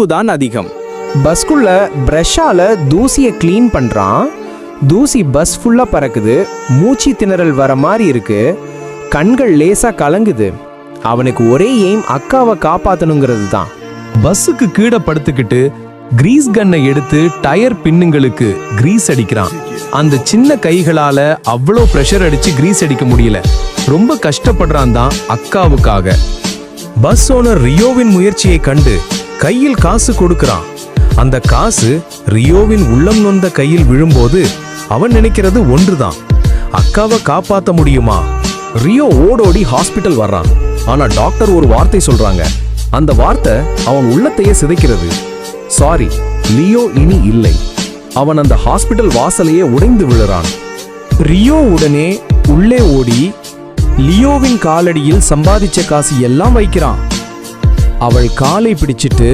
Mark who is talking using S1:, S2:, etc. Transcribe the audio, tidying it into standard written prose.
S1: தான் அதிகம்.
S2: பஸ்குள்ள பிரஷால தூசியை க்ளீன் பண்றான். தூசி பஸ் ஃபுல்லா பறக்குது. மூச்சு திணறல் வர மாதிரி இருக்கு. கண்கள் லேசா கலங்குது. அவனுக்கு ஒரே எய்ம் அக்காவை காப்பாத்தணுங்கிறது தான்.
S3: பஸ்ஸுக்கு கீழே படுத்துக்கிட்டு கிரீஸ் கன்னை எடுத்து டயர் பின்னுங்களுக்கு கிரீஸ் அடிக்கிறான். அந்த சின்ன கைகளால அவ்வளோ பிரஷர் அடிச்சு கிரீஸ் அடிக்க முடியல. ரொம்ப கஷ்டப்படுறான் தான் அக்காவுக்காக. பஸ் ஓனர் ரியோவின் முயற்சியை கண்டு கையில் காசு கொடுக்கறான். அந்த காசு ரியோவின் உள்ளம் நொந்த கையில் விழும்போது அவன் நினைக்கிறது ஒன்றுதான், அக்காவை காப்பாத்த முடியுமா?
S4: ரியோ ஓடோடி ஹாஸ்பிட்டல் வர்றான். ஆனா டாக்டர் ஒரு வார்த்தை சொல்றாங்க. அந்த வார்த்தை அவன் உள்ளத்தையே சிதைக்கிறது. சாரி, லியோ இனி இல்லை. அவன் அந்த ஹாஸ்பிட்டல் வாசலையே உடைந்து விழுறான்.
S2: ரியோ உடனே உள்ளே ஓடி லியோவின் காலடியில் சம்பாதிச்ச காசு எல்லாம் வைக்கிறான். அவள் காலை பிடிச்சிட்டு